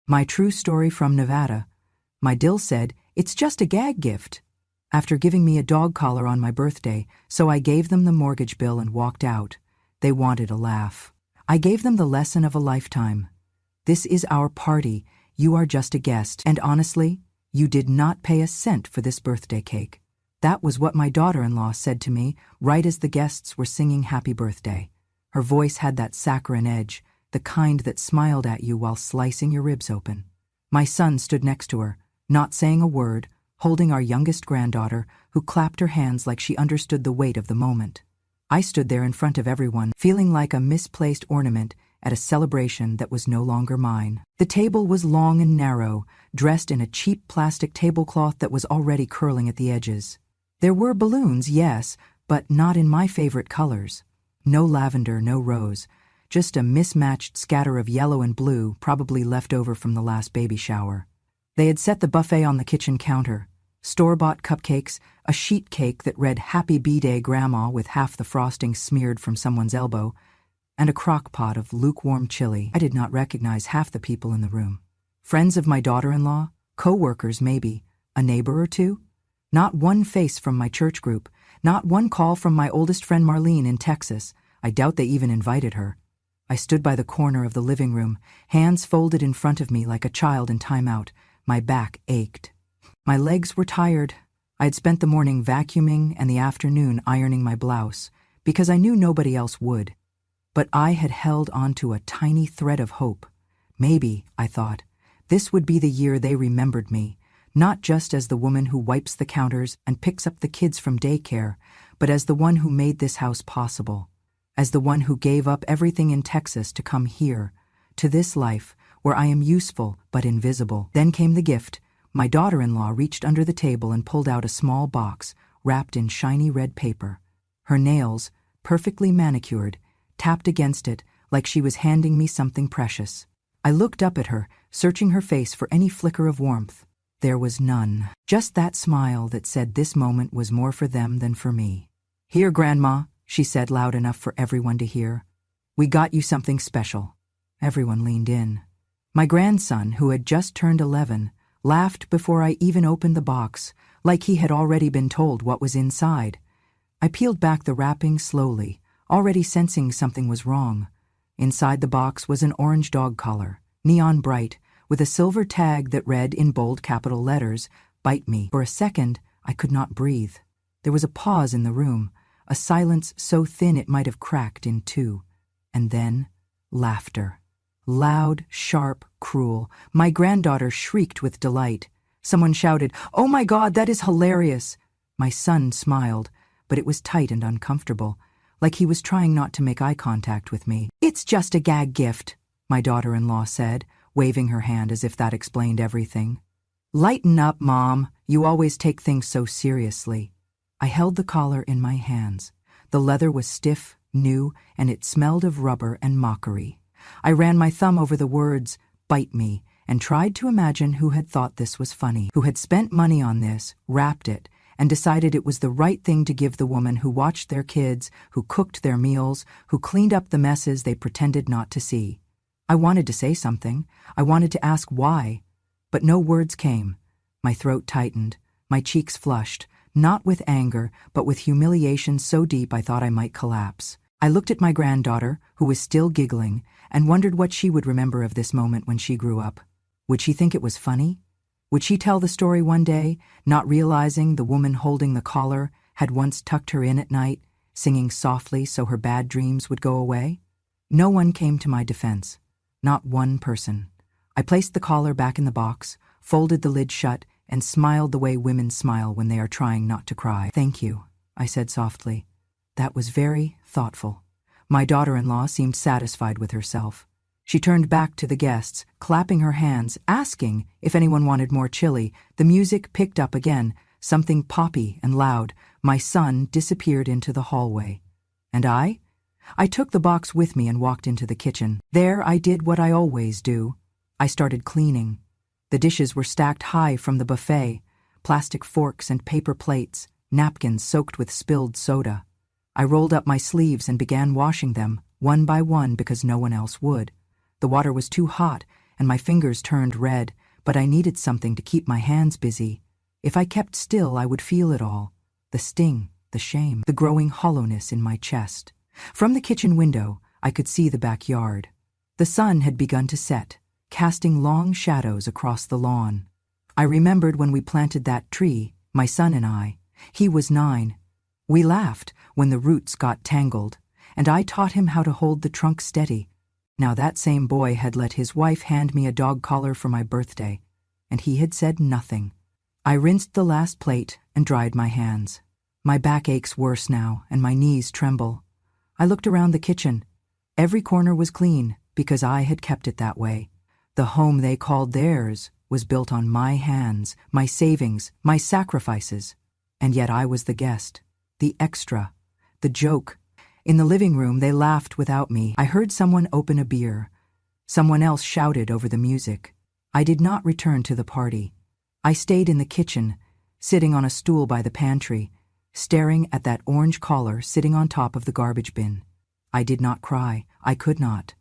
My true story from Nevada. My DIL said, "It's just a gag gift," after giving me a dog collar on my birthday, so I gave them the mortgage bill and walked out. They wanted a laugh. I gave them the lesson of a lifetime. This is our party. You are just a guest. And honestly, you did not pay a cent for this birthday cake. That was what my daughter-in-law said to me right as the guests were singing happy birthday. Her voice had that saccharine edge, the kind that smiled at you while slicing your ribs open. My son stood next to her, not saying a word, holding our youngest granddaughter, who clapped her hands like she understood the weight of the moment. I stood there in front of everyone, feeling like a misplaced ornament at a celebration that was no longer mine. The table was long and narrow, dressed in a cheap plastic tablecloth that was already curling at the edges. There were balloons, yes, but not in my favorite colors. No lavender, no rose, just a mismatched scatter of yellow and blue, probably left over from the last baby shower. They had set the buffet on the kitchen counter. Store-bought cupcakes, a sheet cake that read Happy B-Day Grandma with half the frosting smeared from someone's elbow, and a crock pot of lukewarm chili. I did not recognize half the people in the room. Friends of my daughter-in-law, co-workers maybe, a neighbor or two. Not one face from my church group, not one call from my oldest friend Marlene in Texas. I doubt they even invited her. I stood by the corner of the living room, hands folded in front of me like a child in timeout. My back ached. My legs were tired. I had spent the morning vacuuming and the afternoon ironing my blouse, because I knew nobody else would. But I had held onto a tiny thread of hope. Maybe, I thought, this would be the year they remembered me, not just as the woman who wipes the counters and picks up the kids from daycare, but as the one who made this house possible, as the one who gave up everything in Texas to come here, to this life, where I am useful but invisible. Then came the gift. My daughter-in-law reached under the table and pulled out a small box wrapped in shiny red paper. Her nails, perfectly manicured, tapped against it like she was handing me something precious. I looked up at her, searching her face for any flicker of warmth. There was none. Just that smile that said this moment was more for them than for me. "Here, Grandma," she said loud enough for everyone to hear. "We got you something special." Everyone leaned in. My grandson, who had just turned 11, laughed before I even opened the box, like he had already been told what was inside. I peeled back the wrapping slowly, already sensing something was wrong. Inside the box was an orange dog collar, neon bright, with a silver tag that read in bold capital letters, "Bite Me." For a second, I could not breathe. There was a pause in the room, a silence so thin it might have cracked in two. And then, laughter. Loud, sharp, cruel. My granddaughter shrieked with delight. Someone shouted, "Oh my God, that is hilarious!" My son smiled, but it was tight and uncomfortable, like he was trying not to make eye contact with me. "It's just a gag gift," my daughter-in-law said, waving her hand as if that explained everything. "Lighten up, Mom. You always take things so seriously." I held the collar in my hands. The leather was stiff, new, and it smelled of rubber and mockery. I ran my thumb over the words, "Bite Me," and tried to imagine who had thought this was funny, who had spent money on this, wrapped it, and decided it was the right thing to give the woman who watched their kids, who cooked their meals, who cleaned up the messes they pretended not to see. I wanted to say something. I wanted to ask why, but no words came. My throat tightened, my cheeks flushed, not with anger, but with humiliation so deep I thought I might collapse. I looked at my granddaughter, who was still giggling, and wondered what she would remember of this moment when she grew up. Would she think it was funny? Would she tell the story one day, not realizing the woman holding the collar had once tucked her in at night, singing softly so her bad dreams would go away? No one came to my defense. Not one person. I placed the collar back in the box, folded the lid shut, and smiled the way women smile when they are trying not to cry. "Thank you," I said softly. "That was very thoughtful." My daughter-in-law seemed satisfied with herself. She turned back to the guests, clapping her hands, asking if anyone wanted more chili. The music picked up again, something poppy and loud. My son disappeared into the hallway. And I? I took the box with me and walked into the kitchen. There I did what I always do. I started cleaning. The dishes were stacked high from the buffet, plastic forks and paper plates, napkins soaked with spilled soda. I rolled up my sleeves and began washing them, one by one because no one else would. The water was too hot, and my fingers turned red, but I needed something to keep my hands busy. If I kept still, I would feel it all. The sting, the shame, the growing hollowness in my chest. From the kitchen window, I could see the backyard. The sun had begun to set, casting long shadows across the lawn. I remembered when we planted that tree, my son and I. He was 9. We laughed when the roots got tangled, and I taught him how to hold the trunk steady. Now that same boy had let his wife hand me a dog collar for my birthday, and he had said nothing. I rinsed the last plate and dried my hands. My back aches worse now, and my knees tremble. I looked around the kitchen. Every corner was clean, because I had kept it that way. The home they called theirs was built on my hands, my savings, my sacrifices. And yet I was the guest, the extra, the joke. In the living room, they laughed without me. I heard someone open a beer. Someone else shouted over the music. I did not return to the party. I stayed in the kitchen, sitting on a stool by the pantry, staring at that orange collar sitting on top of the garbage bin. I did not cry. I could not.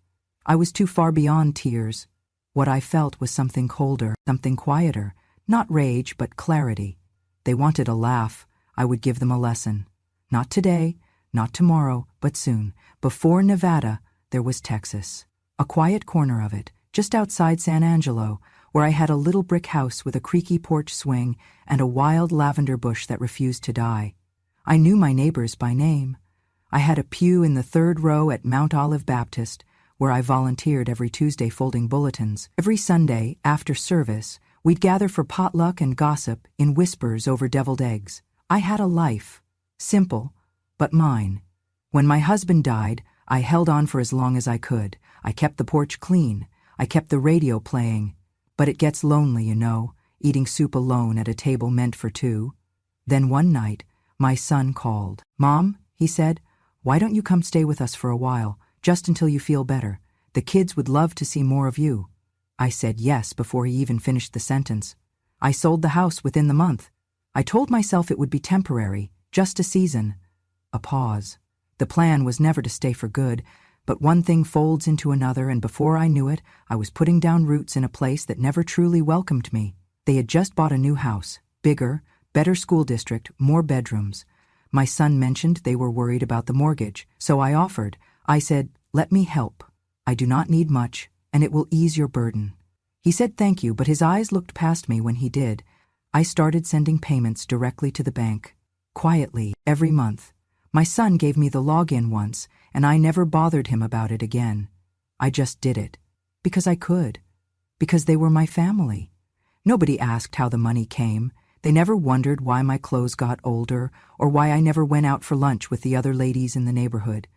I was too far beyond tears. What I felt was something colder, something quieter, not rage, but clarity. They wanted a laugh. I would give them a lesson. Not today, not tomorrow, but soon. Before Nevada, there was Texas. A quiet corner of it, just outside San Angelo, where I had a little brick house with a creaky porch swing and a wild lavender bush that refused to die. I knew my neighbors by name. I had a pew in the 3rd row at Mount Olive Baptist, where I volunteered every Tuesday folding bulletins. Every Sunday, after service, we'd gather for potluck and gossip in whispers over deviled eggs. I had a life. Simple, but mine. When my husband died, I held on for as long as I could. I kept the porch clean. I kept the radio playing. But it gets lonely, you know, eating soup alone at a table meant for 2. Then one night, my son called. "Mom," he said, "why don't you come stay with us for a while, just until you feel better? The kids would love to see more of you." I said yes before he even finished the sentence. I sold the house within the month. I told myself it would be temporary, just a season. A pause. The plan was never to stay for good, but one thing folds into another, and before I knew it, I was putting down roots in a place that never truly welcomed me. They had just bought a new house, bigger, better school district, more bedrooms. My son mentioned they were worried about the mortgage, so I offered. I said, "Let me help. I do not need much, and it will ease your burden." He said thank you, but his eyes looked past me when he did. I started sending payments directly to the bank. Quietly, every month. My son gave me the login once, and I never bothered him about it again. I just did it. Because I could. Because they were my family. Nobody asked how the money came. They never wondered why my clothes got older, or why I never went out for lunch with the other ladies in the neighborhood.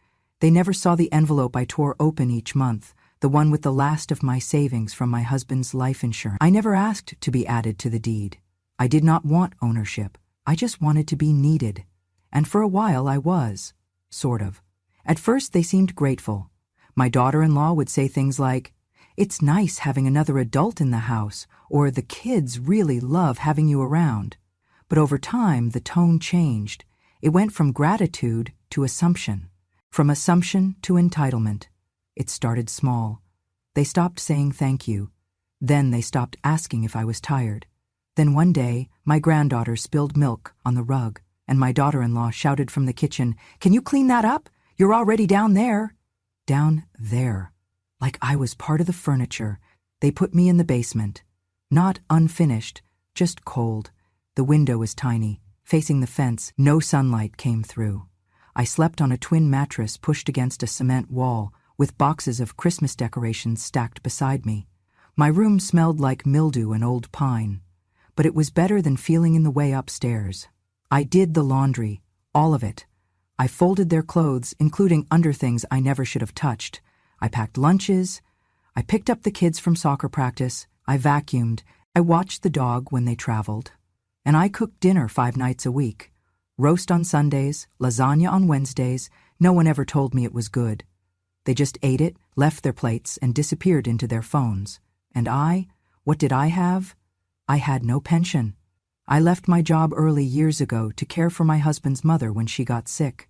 They never saw the envelope I tore open each month, the one with the last of my savings from my husband's life insurance. I never asked to be added to the deed. I did not want ownership. I just wanted to be needed. And for a while I was. Sort of. At first they seemed grateful. My daughter-in-law would say things like, "It's nice having another adult in the house," or "The kids really love having you around." But over time, the tone changed. It went from gratitude to assumption. From assumption to entitlement. It started small. They stopped saying thank you. Then they stopped asking if I was tired. Then one day, my granddaughter spilled milk on the rug, and my daughter-in-law shouted from the kitchen, "Can you clean that up? You're already down there." Down there. Like I was part of the furniture. They put me in the basement. Not unfinished, just cold. The window was tiny, facing the fence. No sunlight came through. I slept on a twin mattress pushed against a cement wall, with boxes of Christmas decorations stacked beside me. My room smelled like mildew and old pine, but it was better than feeling in the way upstairs. I did the laundry, all of it. I folded their clothes, including underthings I never should have touched. I packed lunches. I picked up the kids from soccer practice. I vacuumed. I watched the dog when they traveled. And I cooked dinner 5 nights a week. Roast on Sundays, lasagna on Wednesdays. No one ever told me it was good. They just ate it, left their plates, and disappeared into their phones. And what did I have? I had no pension. I left my job early years ago to care for my husband's mother when she got sick.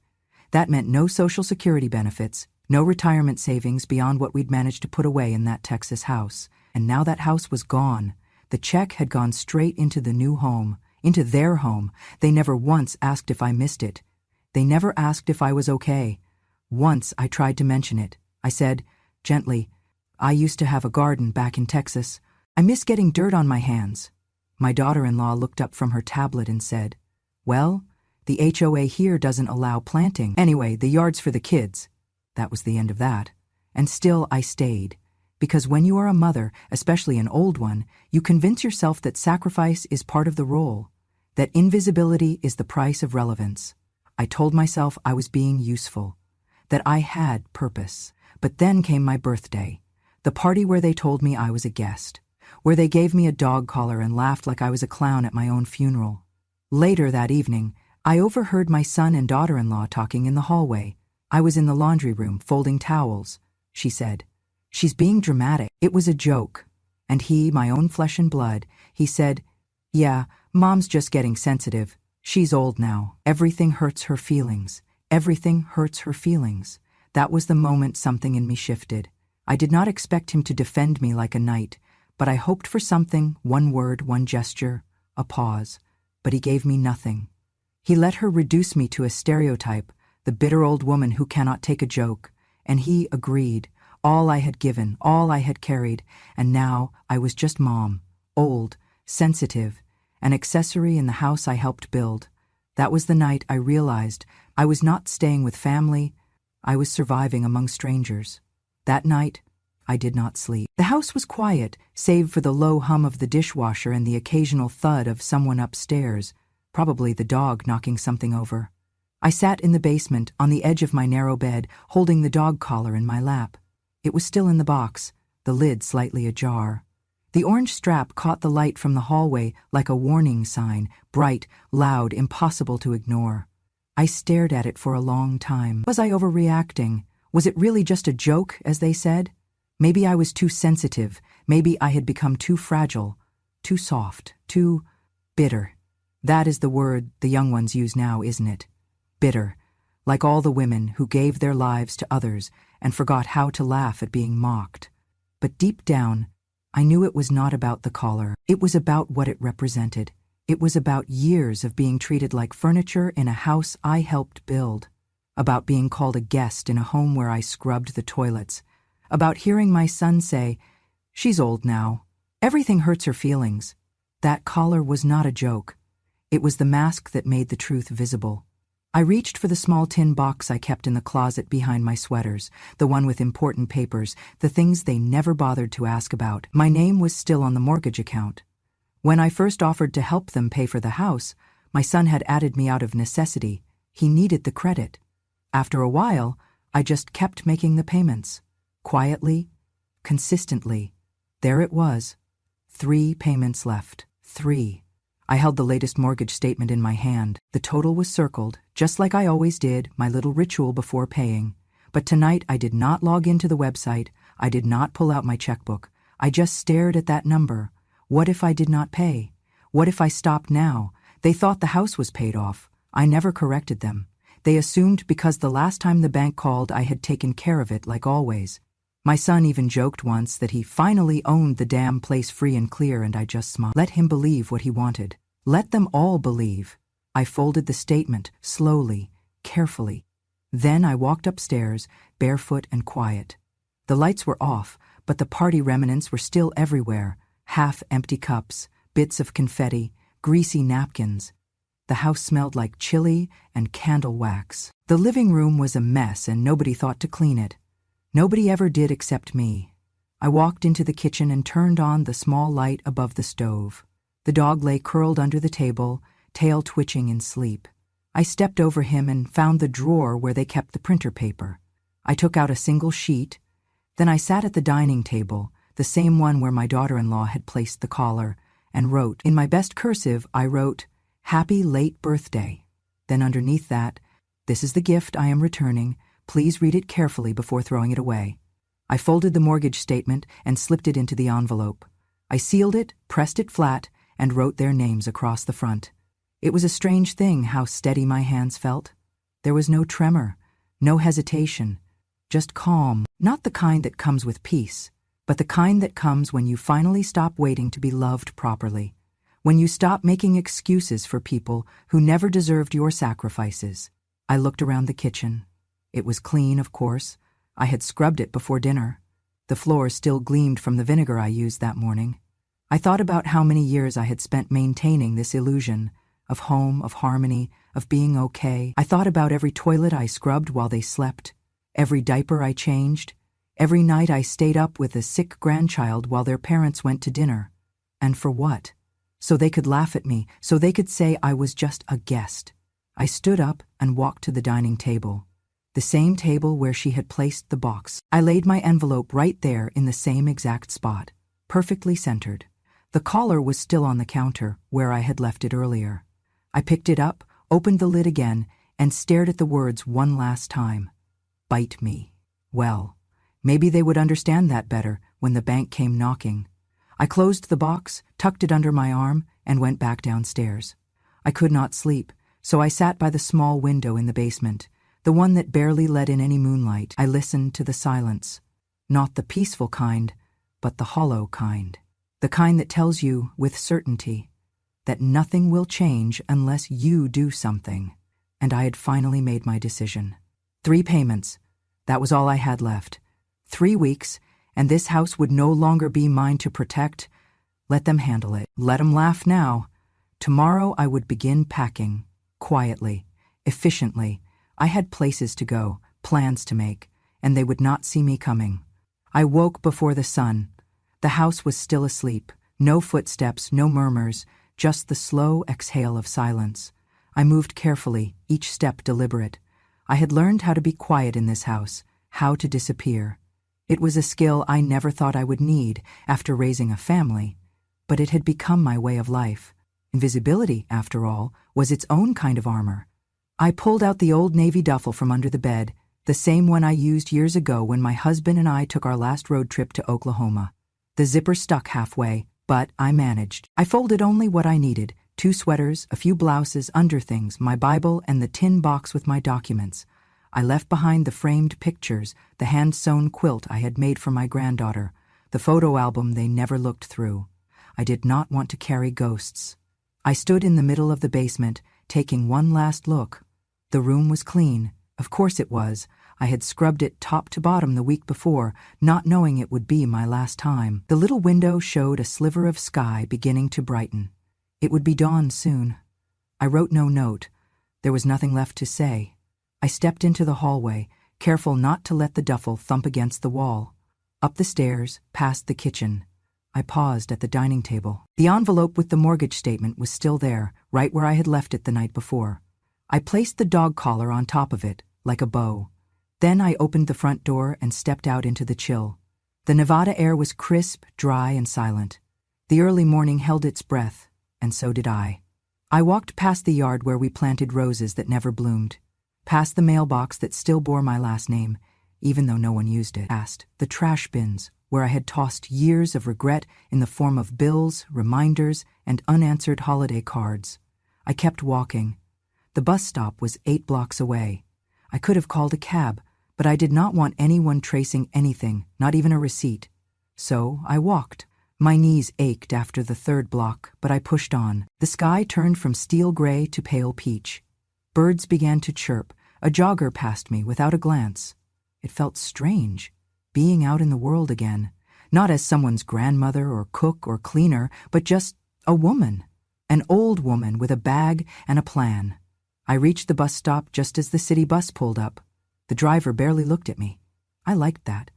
That meant no Social Security benefits, no retirement savings beyond what we'd managed to put away in that Texas house, and now that house was gone. The check had gone straight into the new home, into their home. They never once asked if I missed it. They never asked if I was okay. Once I tried to mention it. I said, gently, I used to have a garden back in Texas. I miss getting dirt on my hands. My daughter-in-law looked up from her tablet and said, well, the HOA here doesn't allow planting. Anyway, the yard's for the kids. That was the end of that. And still I stayed. Because when you are a mother, especially an old one, you convince yourself that sacrifice is part of the role, that invisibility is the price of relevance. I told myself I was being useful, that I had purpose. But then came my birthday, the party where they told me I was a guest, where they gave me a dog collar and laughed like I was a clown at my own funeral. Later that evening, I overheard my son and daughter-in-law talking in the hallway. I was in the laundry room folding towels. She said, she's being dramatic. It was a joke. And he, my own flesh and blood, he said, yeah, Mom's just getting sensitive. She's old now. Everything hurts her feelings. Everything hurts her feelings. That was the moment something in me shifted. I did not expect him to defend me like a knight, but I hoped for something, one word, one gesture, a pause. But he gave me nothing. He let her reduce me to a stereotype, the bitter old woman who cannot take a joke. And he agreed. All I had given, all I had carried, and now I was just Mom, old, sensitive, an accessory in the house I helped build. That was the night I realized I was not staying with family, I was surviving among strangers. That night, I did not sleep. The house was quiet, save for the low hum of the dishwasher and the occasional thud of someone upstairs, probably the dog knocking something over. I sat in the basement, on the edge of my narrow bed, holding the dog collar in my lap. It was still in the box, the lid slightly ajar. The orange strap caught the light from the hallway like a warning sign, bright, loud, impossible to ignore. I stared at it for a long time. Was I overreacting? Was it really just a joke, as they said? Maybe I was too sensitive. Maybe I had become too fragile, too soft, too bitter. That is the word the young ones use now, isn't it? Bitter, like all the women who gave their lives to others and forgot how to laugh at being mocked. But deep down, I knew it was not about the collar. It was about what it represented. It was about years of being treated like furniture in a house I helped build, about being called a guest in a home where I scrubbed the toilets, about hearing my son say, she's old now. Everything hurts her feelings. That collar was not a joke. It was the mask that made the truth visible. I reached for the small tin box I kept in the closet behind my sweaters, the one with important papers, the things they never bothered to ask about. My name was still on the mortgage account. When I first offered to help them pay for the house, my son had added me out of necessity. He needed the credit. After a while, I just kept making the payments. Quietly, consistently. There it was. 3 payments left. 3. I held the latest mortgage statement in my hand. The total was circled, just like I always did, my little ritual before paying. But tonight I did not log into the website. I did not pull out my checkbook. I just stared at that number. What if I did not pay? What if I stopped now? They thought the house was paid off. I never corrected them. They assumed because the last time the bank called I had taken care of it like always. My son even joked once that he finally owned the damn place free and clear, and I just smiled. Let him believe what he wanted. Let them all believe. I folded the statement, slowly, carefully. Then I walked upstairs, barefoot and quiet. The lights were off, but the party remnants were still everywhere. Half-empty cups, bits of confetti, greasy napkins. The house smelled like chili and candle wax. The living room was a mess and nobody thought to clean it. Nobody ever did except me. I walked into the kitchen and turned on the small light above the stove. The dog lay curled under the table, tail twitching in sleep. I stepped over him and found the drawer where they kept the printer paper. I took out a single sheet. Then I sat at the dining table, the same one where my daughter-in-law had placed the collar, and wrote. In my best cursive, I wrote, "Happy late birthday." Then underneath that, "This is the gift I am returning. Please read it carefully before throwing it away." I folded the mortgage statement and slipped it into the envelope. I sealed it, pressed it flat, and wrote their names across the front. It was a strange thing how steady my hands felt. There was no tremor, no hesitation, just calm, not the kind that comes with peace, but the kind that comes when you finally stop waiting to be loved properly, when you stop making excuses for people who never deserved your sacrifices. I looked around the kitchen. It was clean, of course. I had scrubbed it before dinner. The floor still gleamed from the vinegar I used that morning. I thought about how many years I had spent maintaining this illusion of home, of harmony, of being okay. I thought about every toilet I scrubbed while they slept, every diaper I changed, every night I stayed up with a sick grandchild while their parents went to dinner. And for what? So they could laugh at me, so they could say I was just a guest. I stood up and walked to the dining table, the same table where she had placed the box. I laid my envelope right there in the same exact spot, perfectly centered. The collar was still on the counter, where I had left it earlier. I picked it up, opened the lid again, and stared at the words one last time. Bite me. Well, maybe they would understand that better when the bank came knocking. I closed the box, tucked it under my arm, and went back downstairs. I could not sleep, so I sat by the small window in the basement, the one that barely let in any moonlight. I listened to the silence. Not the peaceful kind, but the hollow kind. The kind that tells you, with certainty, that nothing will change unless you do something. And I had finally made my decision. 3 payments. That was all I had left. 3 weeks, and this house would no longer be mine to protect. Let them handle it. Let them laugh now. Tomorrow I would begin packing. Quietly, efficiently. I had places to go, plans to make, and they would not see me coming. I woke before the sun. The house was still asleep. No footsteps, no murmurs, just the slow exhale of silence. I moved carefully, each step deliberate. I had learned how to be quiet in this house, how to disappear. It was a skill I never thought I would need after raising a family, but it had become my way of life. Invisibility, after all, was its own kind of armor. I pulled out the old Navy duffel from under the bed, the same one I used years ago when my husband and I took our last road trip to Oklahoma. The zipper stuck halfway, but I managed. I folded only what I needed: 2 sweaters, a few blouses, underthings, my Bible, and the tin box with my documents. I left behind the framed pictures, the hand-sewn quilt I had made for my granddaughter, the photo album they never looked through. I did not want to carry ghosts. I stood in the middle of the basement, taking one last look. The room was clean. Of course it was. I had scrubbed it top to bottom the week before, not knowing it would be my last time. The little window showed a sliver of sky beginning to brighten. It would be dawn soon. I wrote no note. There was nothing left to say. I stepped into the hallway, careful not to let the duffel thump against the wall. Up the stairs, past the kitchen. I paused at the dining table. The envelope with the mortgage statement was still there, right where I had left it the night before. I placed the dog collar on top of it, like a bow. Then I opened the front door and stepped out into the chill. The Nevada air was crisp, dry, and silent. The early morning held its breath, and so did I. I walked past the yard where we planted roses that never bloomed, past the mailbox that still bore my last name, even though no one used it, past the trash bins, where I had tossed years of regret in the form of bills, reminders, and unanswered holiday cards. I kept walking. The bus stop was 8 blocks away. I could have called a cab, but I did not want anyone tracing anything, not even a receipt. So I walked. My knees ached after the 3rd block, but I pushed on. The sky turned from steel gray to pale peach. Birds began to chirp. A jogger passed me without a glance. It felt strange, being out in the world again, not as someone's grandmother or cook or cleaner, but just a woman, an old woman with a bag and a plan. I reached the bus stop just as the city bus pulled up. The driver barely looked at me. I liked that.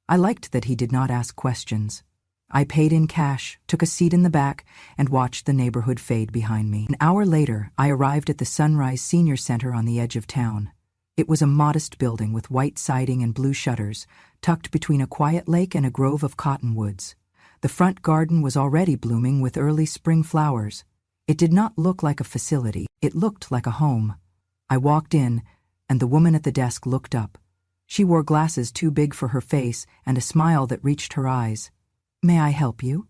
I liked that he did not ask questions. I paid in cash, took a seat in the back, and watched the neighborhood fade behind me. An hour later, I arrived at the Sunrise Senior Center on the edge of town. It was a modest building with white siding and blue shutters, tucked between a quiet lake and a grove of cottonwoods. The front garden was already blooming with early spring flowers. It did not look like a facility. It looked like a home. I walked in, and the woman at the desk looked up. She wore glasses too big for her face and a smile that reached her eyes. "May I help you?"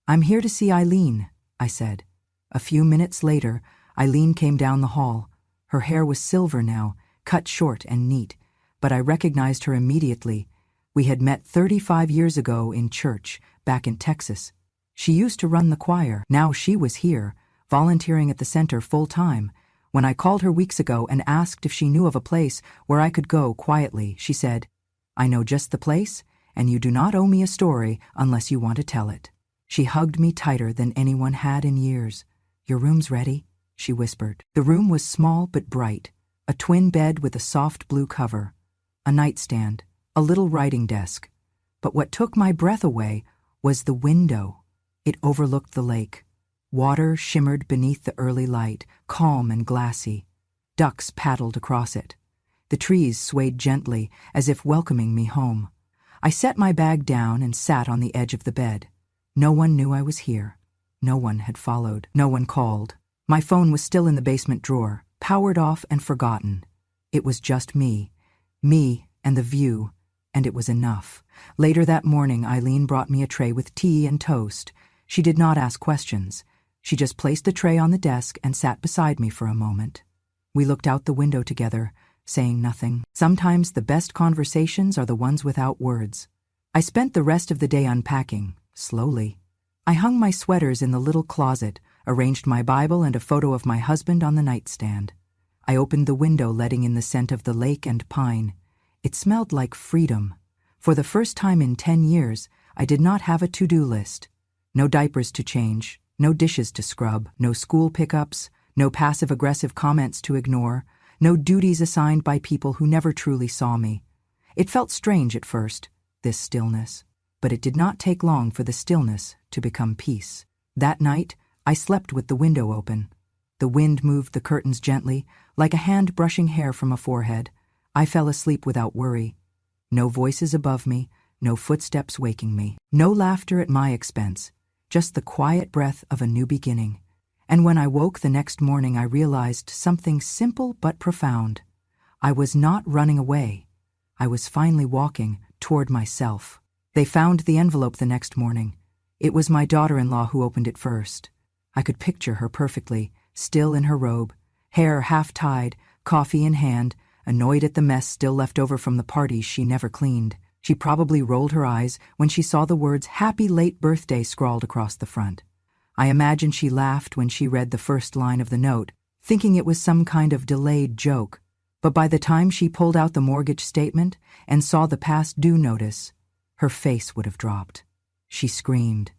"I'm here to see Eileen," I said. A few minutes later, Eileen came down the hall. Her hair was silver now, cut short and neat, but I recognized her immediately. We had met 35 years ago in church, back in Texas. She used to run the choir. Now she was here, volunteering at the center full-time. When I called her weeks ago and asked if she knew of a place where I could go quietly, she said, "I know just the place, and you do not owe me a story unless you want to tell it." She hugged me tighter than anyone had in years. "Your room's ready," she whispered. The room was small but bright, a twin bed with a soft blue cover, a nightstand, a little writing desk. But what took my breath away was the window. It overlooked the lake. Water shimmered beneath the early light, calm and glassy. Ducks paddled across it. The trees swayed gently, as if welcoming me home. I set my bag down and sat on the edge of the bed. No one knew I was here. No one had followed. No one called. My phone was still in the basement drawer, powered off and forgotten. It was just me and the view, and it was enough. Later that morning, Eileen brought me a tray with tea and toast. She did not ask questions. She just placed the tray on the desk and sat beside me for a moment. We looked out the window together, saying nothing. Sometimes the best conversations are the ones without words. I spent the rest of the day unpacking, slowly. I hung my sweaters in the little closet, arranged my Bible and a photo of my husband on the nightstand. I opened the window, letting in the scent of the lake and pine. It smelled like freedom. For the first time in 10 years, I did not have a to-do list. No diapers to change, no dishes to scrub, no school pickups, no passive-aggressive comments to ignore, no duties assigned by people who never truly saw me. It felt strange at first, this stillness, but it did not take long for the stillness to become peace. That night, I slept with the window open. The wind moved the curtains gently, like a hand brushing hair from a forehead. I fell asleep without worry. No voices above me, no footsteps waking me, no laughter at my expense, just the quiet breath of a new beginning. And when I woke the next morning, I realized something simple but profound. I was not running away. I was finally walking toward myself. They found the envelope the next morning. It was my daughter-in-law who opened it first. I could picture her perfectly, still in her robe, hair half-tied, coffee in hand, annoyed at the mess still left over from the parties she never cleaned. She probably rolled her eyes when she saw the words "Happy Late Birthday" scrawled across the front. I imagine she laughed when she read the first line of the note, thinking it was some kind of delayed joke. But by the time she pulled out the mortgage statement and saw the past due notice, her face would have dropped. She screamed.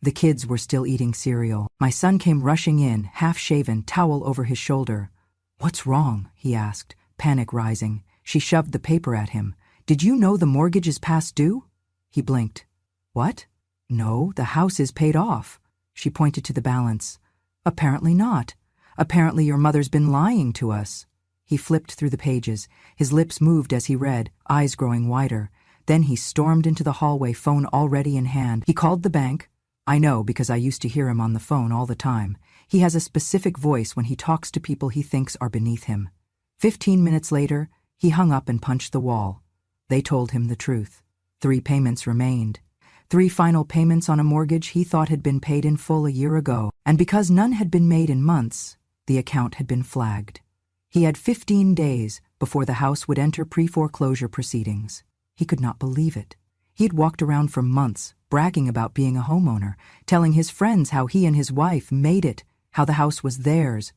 The kids were still eating cereal. My son came rushing in, half-shaven, towel over his shoulder. "What's wrong?" he asked, panic rising. She shoved the paper at him. "Did you know the mortgage is past due?" He blinked. "What?" "No, the house is paid off." She pointed to the balance. "Apparently not. Apparently your mother's been lying to us." He flipped through the pages. His lips moved as he read, eyes growing wider. Then he stormed into the hallway, phone already in hand. He called the bank. I know because I used to hear him on the phone all the time. He has a specific voice when he talks to people he thinks are beneath him. 15 minutes later, he hung up and punched the wall. They told him the truth. 3 payments remained. 3 final payments on a mortgage he thought had been paid in full a year ago. And because none had been made in months, the account had been flagged. He had 15 days before the house would enter pre-foreclosure proceedings. He could not believe it. He had walked around for months, bragging about being a homeowner, telling his friends how he and his wife made it, how the house was theirs,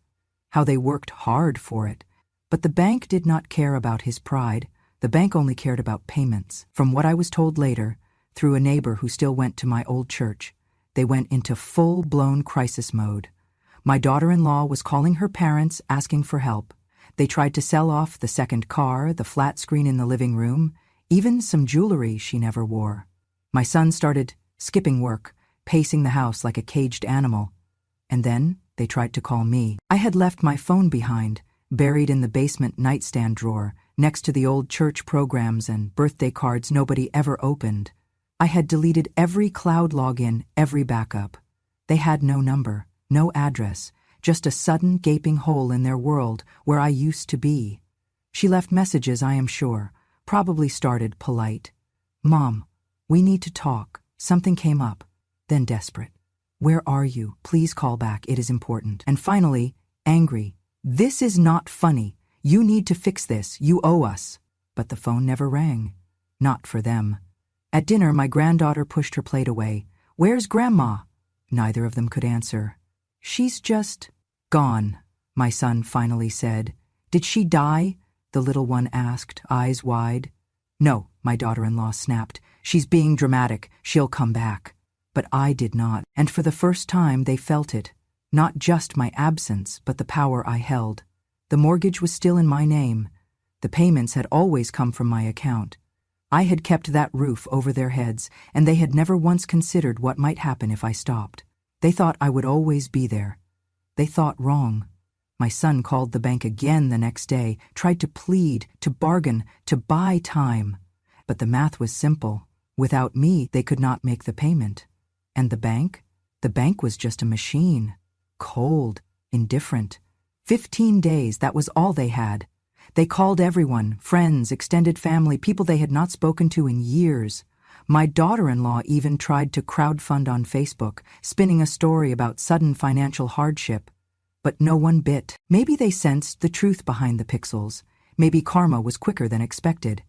how they worked hard for it. But the bank did not care about his pride. The bank only cared about payments. From what I was told later, through a neighbor who still went to my old church, they went into full-blown crisis mode. My daughter-in-law was calling her parents, asking for help. They tried to sell off the second car, the flat screen in the living room, even some jewelry she never wore. My son started skipping work, pacing the house like a caged animal. And then they tried to call me. I had left my phone behind, buried in the basement nightstand drawer, next to the old church programs and birthday cards nobody ever opened. I had deleted every cloud login, every backup. They had no number, no address, just a sudden gaping hole in their world where I used to be. She left messages, I am sure, probably started polite. "Mom, we need to talk. Something came up." Then desperate. "Where are you? Please call back. It is important." And finally, angry. "This is not funny. You need to fix this. You owe us." But the phone never rang. not for them. At dinner, my granddaughter pushed her plate away. "Where's Grandma?" Neither of them could answer. "She's just gone," my son finally said. "Did she die?" the little one asked, eyes wide. "No," my daughter-in-law snapped. "She's being dramatic. She'll come back." But I did not, and for the first time they felt it. Not just my absence, but the power I held. The mortgage was still in my name. The payments had always come from my account. I had kept that roof over their heads, and they had never once considered what might happen if I stopped. They thought I would always be there. They thought wrong. My son called the bank again the next day, tried to plead, to bargain, to buy time. But the math was simple. Without me, they could not make the payment. And the bank? The bank was just a machine. Cold, indifferent. 15 days, that was all they had. They called everyone, friends, extended family, people they had not spoken to in years. My daughter-in-law even tried to crowdfund on Facebook, spinning a story about sudden financial hardship. But no one bit. Maybe they sensed the truth behind the pixels. Maybe karma was quicker than expected.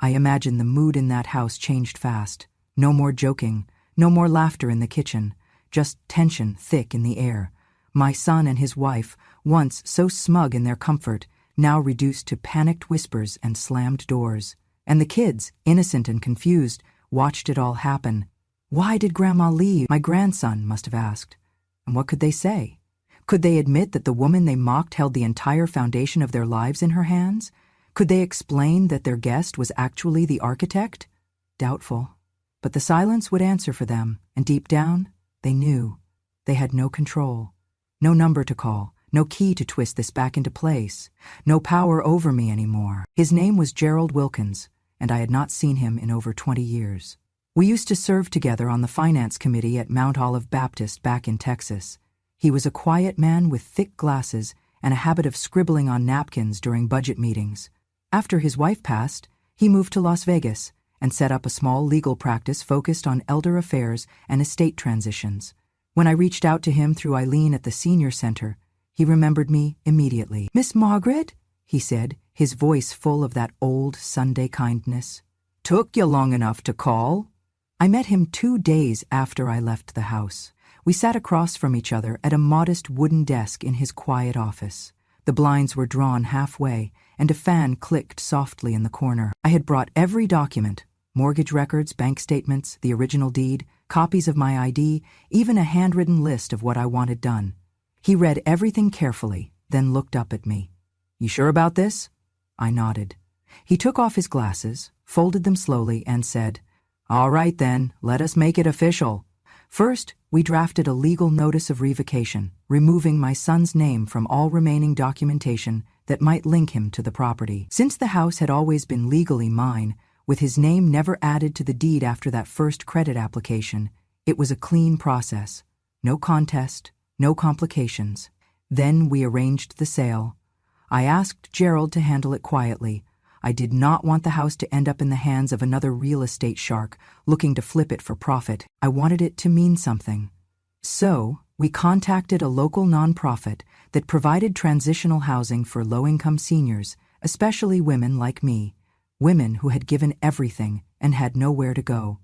I imagine the mood in that house changed fast. No more joking, no more laughter in the kitchen, just tension thick in the air. My son and his wife, once so smug in their comfort, now reduced to panicked whispers and slammed doors. And the kids, innocent and confused, watched it all happen. "Why did Grandma leave?" my grandson must have asked. And what could they say? Could they admit that the woman they mocked held the entire foundation of their lives in her hands? Could they explain that their guest was actually the architect? Doubtful. But the silence would answer for them, and deep down, they knew. They had no control. No number to call, no key to twist this back into place, no power over me anymore. His name was Gerald Wilkins, and I had not seen him in over 20 years. We used to serve together on the finance committee at Mount Olive Baptist back in Texas. He was a quiet man with thick glasses and a habit of scribbling on napkins during budget meetings. After his wife passed, he moved to Las Vegas and set up a small legal practice focused on elder affairs and estate transitions. When I reached out to him through Eileen at the senior center, he remembered me immediately. "Miss Margaret?" he said, his voice full of that old Sunday kindness. "Took you long enough to call?" I met him 2 days after I left the house. We sat across from each other at a modest wooden desk in his quiet office. The blinds were drawn halfway, and a fan clicked softly in the corner. I had brought every document, mortgage records, bank statements, the original deed, copies of my ID, even a handwritten list of what I wanted done. He read everything carefully, then looked up at me. "You sure about this?" I nodded. He took off his glasses, folded them slowly, and said, "All right then, let us make it official." First, we drafted a legal notice of revocation, removing my son's name from all remaining documentation that might link him to the property. Since the house had always been legally mine, with his name never added to the deed after that first credit application, it was a clean process. No contest, no complications. Then we arranged the sale. I asked Gerald to handle it quietly. I did not want the house to end up in the hands of another real estate shark looking to flip it for profit. I wanted it to mean something. So, we contacted a local nonprofit that provided transitional housing for low-income seniors, especially women like me, women who had given everything and had nowhere to go.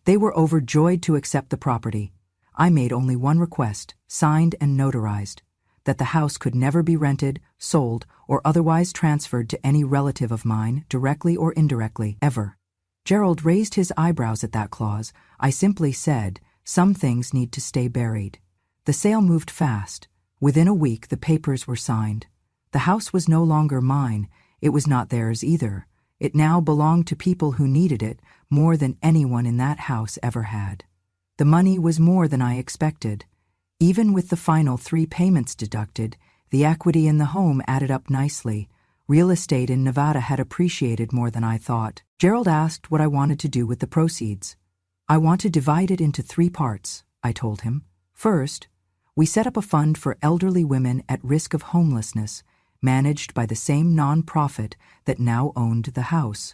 They were overjoyed to accept the property. I made only one request, signed and notarized, that the house could never be rented, sold, or otherwise transferred to any relative of mine, directly or indirectly, ever. Gerald raised his eyebrows at that clause. I simply said, some things need to stay buried. The sale moved fast. Within a week, the papers were signed. The house was no longer mine. It was not theirs either. It now belonged to people who needed it more than anyone in that house ever had. The money was more than I expected. Even with the final 3 payments deducted, the equity in the home added up nicely. Real estate in Nevada had appreciated more than I thought. Gerald asked what I wanted to do with the proceeds. "I want to divide it into 3 parts, I told him. First, we set up a fund for elderly women at risk of homelessness, managed by the same nonprofit that now owned the house.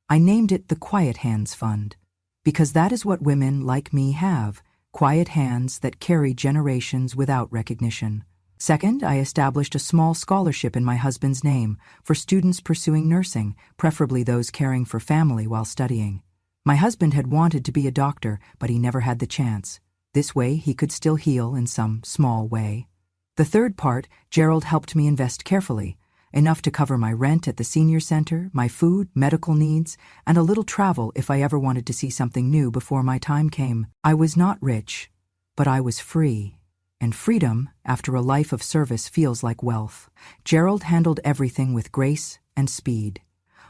I named it the Quiet Hands Fund, because that is what women like me have, quiet hands that carry generations without recognition. Second, I established a small scholarship in my husband's name for students pursuing nursing, preferably those caring for family while studying. My husband had wanted to be a doctor, but he never had the chance. This way, he could still heal in some small way. The third part, Gerald helped me invest carefully, enough to cover my rent at the senior center, my food, medical needs, and a little travel if I ever wanted to see something new before my time came. I was not rich, but I was free. And freedom, after a life of service, feels like wealth. Gerald handled everything with grace and speed.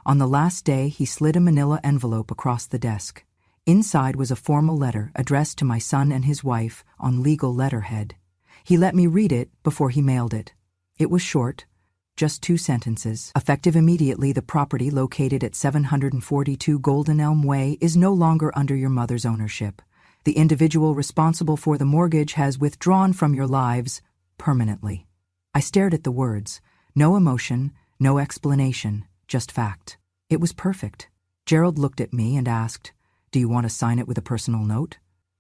On the last day, he slid a manila envelope across the desk. Inside was a formal letter addressed to my son and his wife on legal letterhead. He let me read it before he mailed it. It was short, just 2 sentences. Effective immediately, the property located at 742 Golden Elm Way is no longer under your mother's ownership. The individual responsible for the mortgage has withdrawn from your lives permanently. I stared at the words. No emotion, no explanation, just fact. It was perfect. Gerald looked at me and asked, "Do you want to sign it with a personal note?"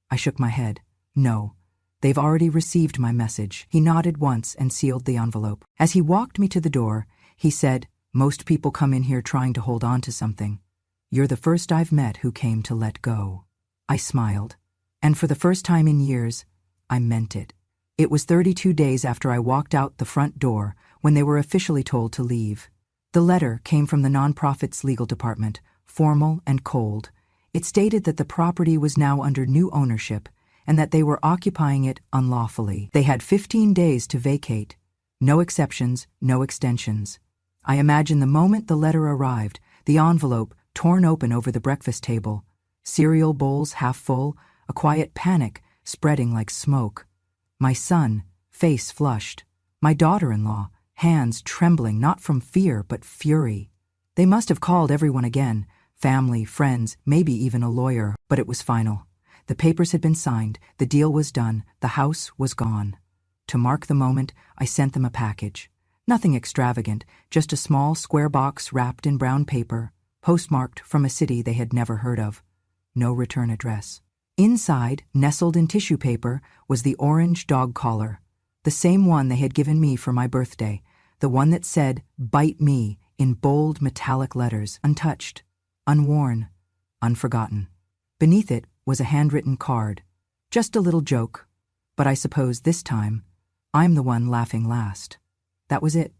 I shook my head. "No. They've already received my message." He nodded once and sealed the envelope. As he walked me to the door, he said, "Most people come in here trying to hold on to something. You're the first I've met who came to let go." I smiled. And for the first time in years, I meant it. It was 32 days after I walked out the front door when they were officially told to leave. The letter came from the nonprofit's legal department, formal and cold. It stated that the property was now under new ownership and that they were occupying it unlawfully. They had 15 days to vacate. No exceptions, no extensions. I imagine the moment the letter arrived, the envelope torn open over the breakfast table, cereal bowls half full, a quiet panic spreading like smoke. My son, face flushed. My daughter-in-law, hands trembling not from fear but fury. They must have called everyone again, family, friends, maybe even a lawyer, but it was final. The papers had been signed, the deal was done, the house was gone. To mark the moment, I sent them a package. Nothing extravagant, just a small square box wrapped in brown paper, postmarked from a city they had never heard of. No return address. Inside, nestled in tissue paper, was the orange dog collar, the same one they had given me for my birthday, the one that said, "Bite me," in bold metallic letters, untouched, unworn, unforgotten. Beneath it was a handwritten card, just a little joke, but I suppose this time, I'm the one laughing last. That was it.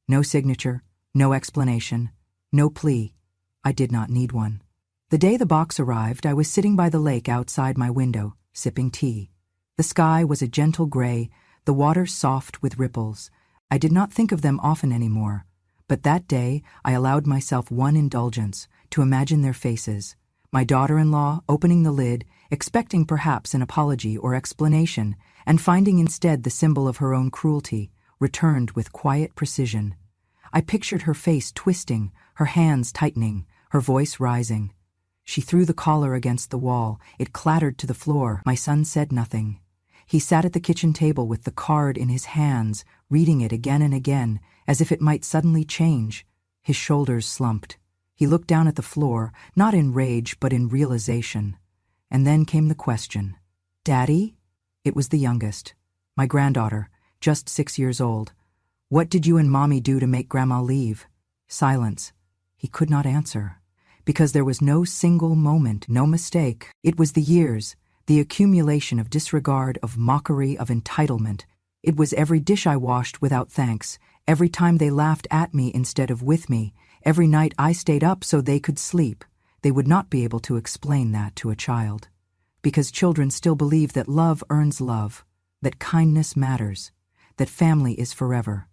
No signature, no explanation, no plea. I did not need one. The day the box arrived, I was sitting by the lake outside my window, sipping tea. The sky was a gentle gray, the water soft with ripples. I did not think of them often anymore, but that day I allowed myself one indulgence, to imagine their faces. My daughter-in-law opening the lid, expecting perhaps an apology or explanation, and finding instead the symbol of her own cruelty, returned with quiet precision. I pictured her face twisting, her hands tightening, her voice rising. She threw the collar against the wall. It clattered to the floor. My son said nothing. He sat at the kitchen table with the card in his hands, reading it again and again, as if it might suddenly change. His shoulders slumped. He looked down at the floor, not in rage but in realization. And then came the question. "Daddy?" It was the youngest, my granddaughter, just 6 years old. "What did you and Mommy do to make Grandma leave?" Silence. He could not answer. Because there was no single moment, no mistake. It was the years, the accumulation of disregard, of mockery, of entitlement. It was every dish I washed without thanks, every time they laughed at me instead of with me, every night I stayed up so they could sleep. They would not be able to explain that to a child. Because children still believe that love earns love, that kindness matters, that family is forever.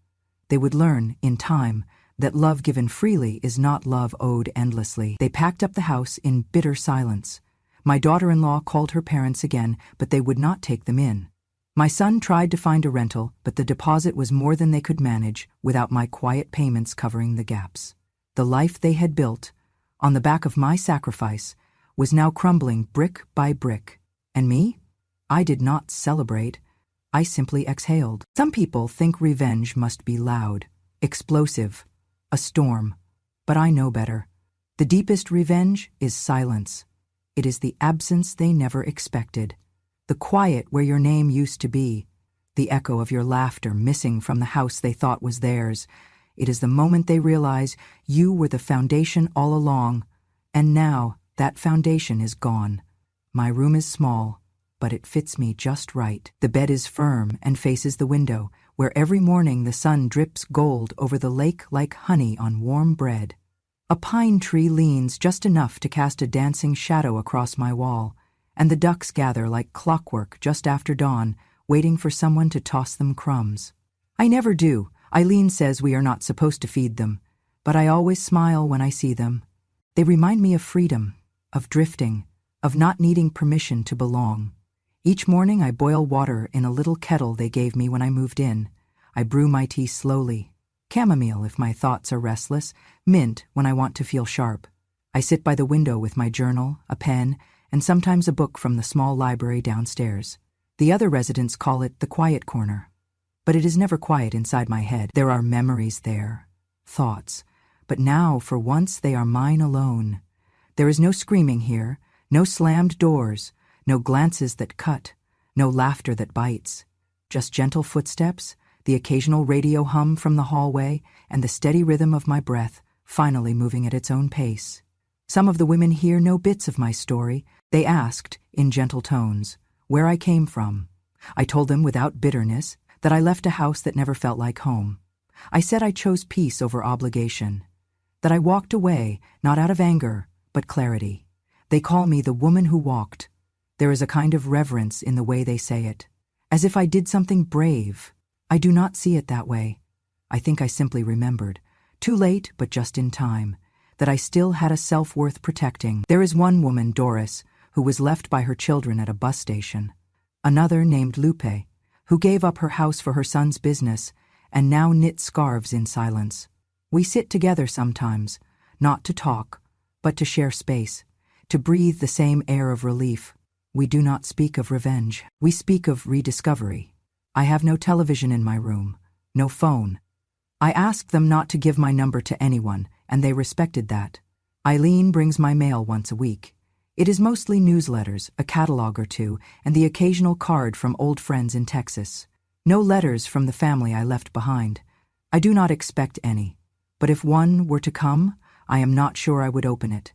They would learn, in time, that love given freely is not love owed endlessly. They packed up the house in bitter silence. My daughter-in-law called her parents again, but they would not take them in. My son tried to find a rental, but the deposit was more than they could manage without my quiet payments covering the gaps. The life they had built, on the back of my sacrifice, was now crumbling brick by brick. And me? I did not celebrate. I simply exhaled. Some people think revenge must be loud, explosive, a storm, but I know better. The deepest revenge is silence. It is the absence they never expected, the quiet where your name used to be, the echo of your laughter missing from the house they thought was theirs. It is the moment they realize you were the foundation all along, and now that foundation is gone. My room is small, but it fits me just right. The bed is firm and faces the window, where every morning the sun drips gold over the lake like honey on warm bread. A pine tree leans just enough to cast a dancing shadow across my wall, and the ducks gather like clockwork just after dawn, waiting for someone to toss them crumbs. I never do. Eileen says we are not supposed to feed them, but I always smile when I see them. They remind me of freedom, of drifting, of not needing permission to belong. Each morning I boil water in a little kettle they gave me when I moved in. I brew my tea slowly. Chamomile if my thoughts are restless, mint when I want to feel sharp. I sit by the window with my journal, a pen, and sometimes a book from the small library downstairs. The other residents call it the quiet corner. But it is never quiet inside my head. There are memories there, thoughts. But now, for once, they are mine alone. There is no screaming here, no slammed doors, no glances that cut, no laughter that bites. Just gentle footsteps, the occasional radio hum from the hallway, and the steady rhythm of my breath, finally moving at its own pace. Some of the women here know bits of my story. They asked, in gentle tones, where I came from. I told them without bitterness that I left a house that never felt like home. I said I chose peace over obligation, that I walked away, not out of anger, but clarity. They call me the woman who walked. There is a kind of reverence in the way they say it, as if I did something brave. I do not see it that way. I think I simply remembered, too late but just in time, that I still had a self-worth protecting. There is one woman, Doris, who was left by her children at a bus station. Another named Lupe, who gave up her house for her son's business and now knits scarves in silence. We sit together sometimes, not to talk, but to share space, to breathe the same air of relief. We do not speak of revenge. We speak of rediscovery. I have no television in my room, no phone. I asked them not to give my number to anyone, and they respected that. Eileen brings my mail once a week. It is mostly newsletters, a catalog or two, and the occasional card from old friends in Texas. No letters from the family I left behind. I do not expect any, but if one were to come, I am not sure I would open it.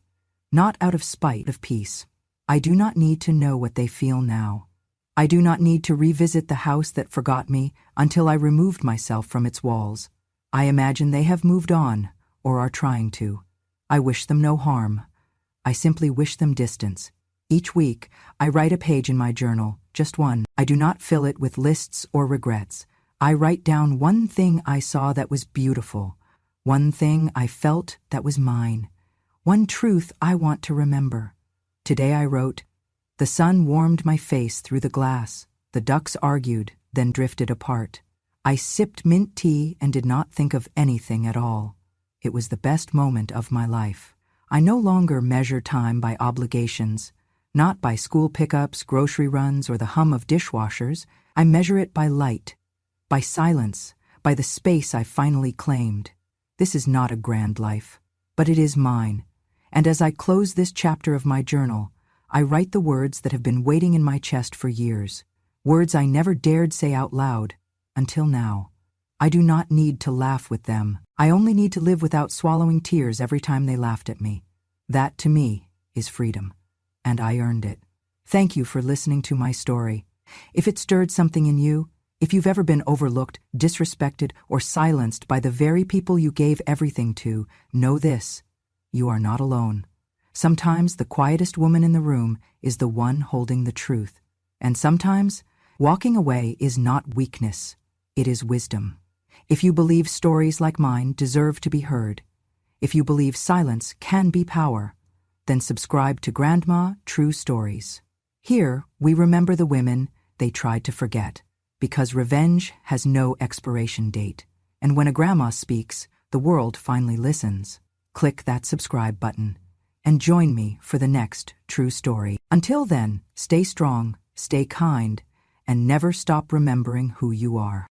Not out of spite of peace. I do not need to know what they feel now. I do not need to revisit the house that forgot me until I removed myself from its walls. I imagine they have moved on, or are trying to. I wish them no harm. I simply wish them distance. Each week, I write a page in my journal, just one. I do not fill it with lists or regrets. I write down one thing I saw that was beautiful, one thing I felt that was mine, one truth I want to remember. Today I wrote, "The sun warmed my face through the glass. The ducks argued, then drifted apart. I sipped mint tea and did not think of anything at all. It was the best moment of my life. I no longer measure time by obligations, not by school pickups, grocery runs, or the hum of dishwashers. I measure it by light, by silence, by the space I finally claimed. This is not a grand life, but it is mine. And as I close this chapter of my journal, I write the words that have been waiting in my chest for years, words I never dared say out loud, until now. I do not need to laugh with them. I only need to live without swallowing tears every time they laughed at me. That, to me, is freedom. And I earned it. Thank you for listening to my story. If it stirred something in you, if you've ever been overlooked, disrespected, or silenced by the very people you gave everything to, know this: you are not alone. Sometimes the quietest woman in the room is the one holding the truth. And sometimes, walking away is not weakness, it is wisdom. If you believe stories like mine deserve to be heard, if you believe silence can be power, then subscribe to Grandma True Stories. Here, we remember the women they tried to forget, because revenge has no expiration date. And when a grandma speaks, the world finally listens. Click that subscribe button and join me for the next true story. Until then, stay strong, stay kind, and never stop remembering who you are.